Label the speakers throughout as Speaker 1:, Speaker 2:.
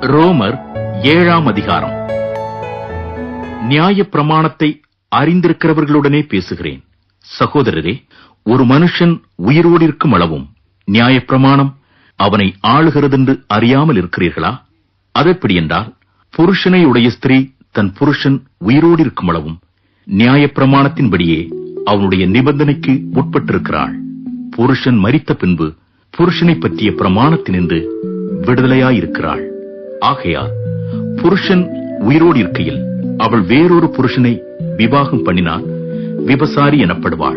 Speaker 1: ரோமர் 7ஆம் அதிகாரம். நியாய பிரமாணத்தை அறிந்திருக்கிறவர்களுடனே பேசுகிறேன். சகோதரரே, ஒரு மனுஷன் உயிரோடு இருக்கும் அளவும் நியாய பிரமாணம் அவனை ஆளுகிறதென்று அறியாமல் இருக்கிறீர்களா? அதெப்படி என்றால், புருஷனை உடைய ஸ்திரீ தன் புருஷன் உயிரோடு இருக்கும் அளவும் நியாய பிரமாணத்தின்படியே அவனுடைய நிபந்தனைக்கு உட்பட்டிருக்கிறாள். புருஷன் மரித்த பின்பு புருஷனை பற்றிய பிரமாணத்தினின்று விடுதலையாயிருக்கிறாள். ஆகையால் புருஷன் உயிரோடு இருக்கையில் அவள் வேறொரு புருஷனை விவாகம் பண்ணினால் விபசாரி எனப்படுவாள்.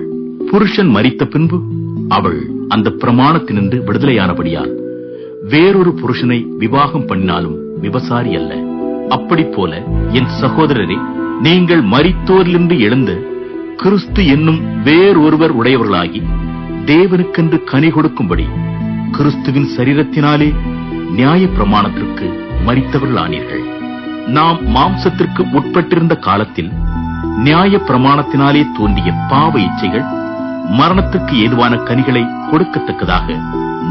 Speaker 1: புருஷன் மரித்த பின்பு அவள் அந்த பிரமாணத்தினின்று விடுதலையானபடியால் வேறொரு புருஷனை விவாகம் பண்ணினாலும் விபசாரி அல்ல. அப்படி போல என் சகோதரரே, நீங்கள் மரித்தோரிலிருந்து எழுந்த கிறிஸ்து என்னும் வேறொருவர் உடையவர்களாகி தேவனுக்கென்று கனி கொடுக்கும்படி கிறிஸ்துவின் சரீரத்தினாலே நியாய பிரமாணத்திற்கு மரித்தவர்களானீர்கள். நாம் மாம்சத்திற்கு உட்பட்டிருந்த காலத்தில் நியாய பிரமாணத்தினாலே தோன்றிய பாவ இச்சைகள் மரணத்திற்கு ஏதுவான கனிகளை கொடுக்கத்தக்கதாக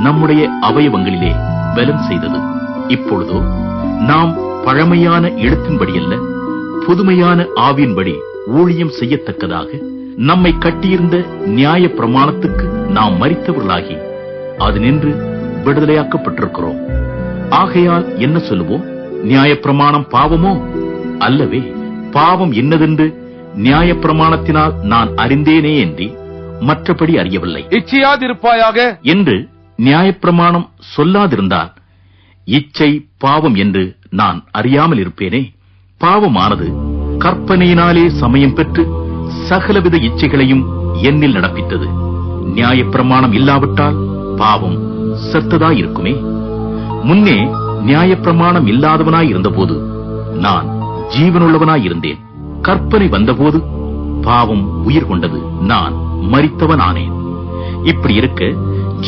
Speaker 1: நம்முடைய அவயவங்களிலே பலம் செய்தது. இப்பொழுதோ நாம் பழமையான எழுத்தின்படியல்ல, புதுமையான ஆவியின்படி ஊழியம் செய்யத்தக்கதாக நம்மை கட்டியிருந்த நியாய பிரமாணத்துக்கு நாம் மரித்தவர்களாகி அது நின்று விடுதலையாக்கப்பட்டிருக்கிறோம். ஆகையால் என்ன சொல்லுவோம்? நியாய பிரமாணம் பாவமோ? அல்லவே. பாவம் என்னதென்று நியாய பிரமாணத்தினால் நான் அறிந்தேனே என்று மற்றபடி அறியவில்லை.
Speaker 2: இச்சையாதிருப்பாயாக என்று
Speaker 1: நியாய பிரமாணம் சொல்லாதிருந்தால் இச்சை பாவம் என்று நான் அறியாமல் இருப்பேனே. பாவமானது கற்பனையினாலே சமயம் பெற்று சகலவித இச்சைகளையும் என்னில் நடப்பித்தது. நியாய பிரமாணம் இல்லாவிட்டால் பாவம் செத்ததாயிருக்குமே. முன்னே நியாய பிரமாணம் இல்லாதவனாய் இருந்தபோது நான் ஜீவனுள்ளவனாயிருந்தேன். கற்பனை வந்தபோது பாவம் உயிர் கொண்டது, நான் மரித்தவனானேன். இப்படி இருக்க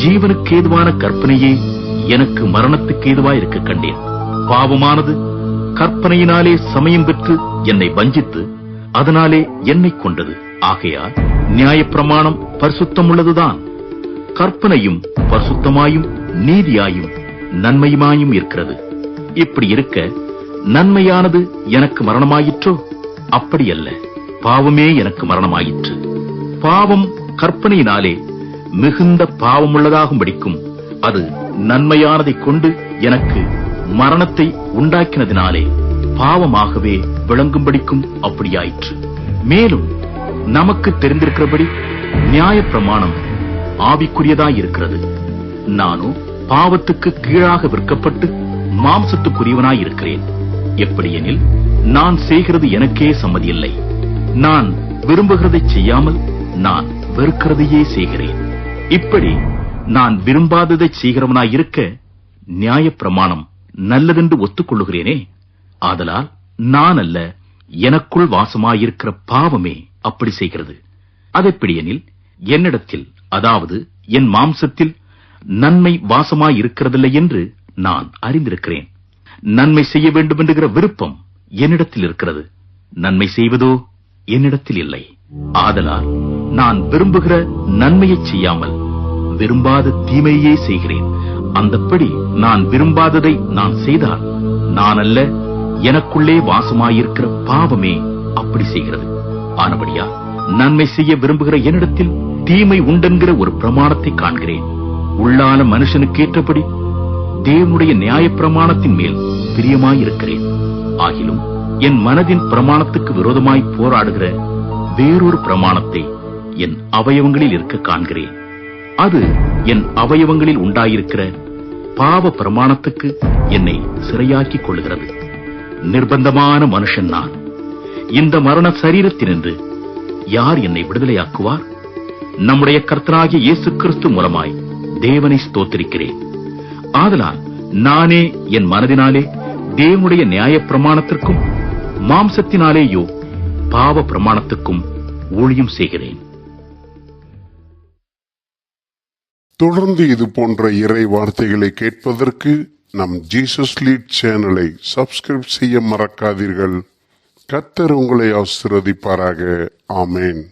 Speaker 1: ஜீவனுக்கேதுவான கற்பனையே எனக்கு மரணத்துக்கு ஏதுவாயிருக்க கண்டேன். பாவமானது கற்பனையினாலே சமயம் பெற்று என்னை வஞ்சித்து அதனாலே என்னை கொண்டது. ஆகையால் நியாய பிரமாணம் பரிசுத்தமுள்ளதுதான். கற்பனையும் பரிசுத்தமாயும் நீதியாயும் நன்மையுமாயும் இருக்கிறது. இப்படி இருக்க நன்மையானது எனக்கு மரணமாயிற்றோ? அப்படியல்ல, பாவமே எனக்கு மரணமாயிற்று. பாவம் கற்பனையினாலே மிகுந்த பாவமுள்ளதாகும்படிக்கும் அது நன்மையானதைக் கொண்டு எனக்கு மரணத்தை உண்டாக்கினதினாலே பாவமாகவே விளங்கும்படிக்கும் அப்படியாயிற்று. மேலும் நமக்கு தெரிந்திருக்கிறபடி நியாய பிரமாணம் ஆவிக்குரியதாயிருக்கிறது. நானோ பாவத்துக்கு கீழாக விற்கப்பட்டு மாம்சத்துக்குரியவனாயிருக்கிறேன். எப்படியெனில், நான் செய்கிறது எனக்கே சம்மதியில்லை. நான் விரும்புகிறதை செய்யாமல் நான் வெறுக்கிறதையே செய்கிறேன். இப்படி நான் விரும்பாததை செய்கிறவனாயிருக்க நியாய பிரமாணம் நல்லதென்று ஒத்துக்கொள்ளுகிறேனே. ஆதலால் நான் அல்ல, எனக்குள் வாசமாயிருக்கிற பாவமே அப்படி செய்கிறது. அதெப்படியெனில், என்னிடத்தில், அதாவது என் மாம்சத்தில் நன்மை வாசமாயிருக்கிறதில்லை என்று நான் அறிந்திருக்கிறேன். நன்மை செய்ய வேண்டும் என்கிற விருப்பம் என்னிடத்தில் இருக்கிறது, நன்மை செய்வதோ என்னிடத்தில் இல்லை. ஆதலால் நான் விரும்புகிற நன்மையை செய்யாமல் விரும்பாத தீமையே செய்கிறேன். அந்தப்படி நான் விரும்பாததை நான் செய்தால் நான் அல்ல, எனக்குள்ளே வாசமாயிருக்கிற பாவமே அப்படி செய்கிறது. ஆனபடியா நன்மை செய்ய விரும்புகிற என்னிடத்தில் தீமை உண்டென்கிற ஒரு பிரமாணத்தை காண்கிறேன். உள்ளான மனுஷனுக்கேற்றபடி தேவனுடைய நியாய பிரமாணத்தின் மேல் பிரியமாயிருக்கிறேன். ஆகிலும் என் மனதின் பிரமாணத்துக்கு விரோதமாய் போராடுகிற வேறொரு பிரமாணத்தை என் அவயவங்களில் இருக்க காண்கிறேன். அது என் அவயவங்களில் உண்டாயிருக்கிற பாவ பிரமாணத்துக்கு என்னை சிறையாக்கிக் கொள்ளுகிறது. நிர்பந்தமான மனுஷன் நான். இந்த மரண சரீரத்தினின்று யார் என்னை விடுதலையாக்குவார்? நம்முடைய கர்த்தராகிய இயேசு கிறிஸ்து மூலமாய் தேவனை ஸ்தோத்திரிக்கிறேன். ஆதலால் நானே என் மனதினாலே தேவனுடைய நியாய பிரமாணத்திற்கும் மாம்சத்தினாலேயோ பாவ பிரமாணத்துக்கும் ஊழியம் செய்கிறேன்.
Speaker 3: தொடர்ந்து இது போன்ற இறை வார்த்தைகளை கேட்பதற்கு நம் ஜீசஸ் லீட் சேனலை சப்ஸ்கிரைப் செய்ய மறக்காதீர்கள். கர்த்தர் உங்களை ஆசீர்வதிப்பாராக. ஆமென்.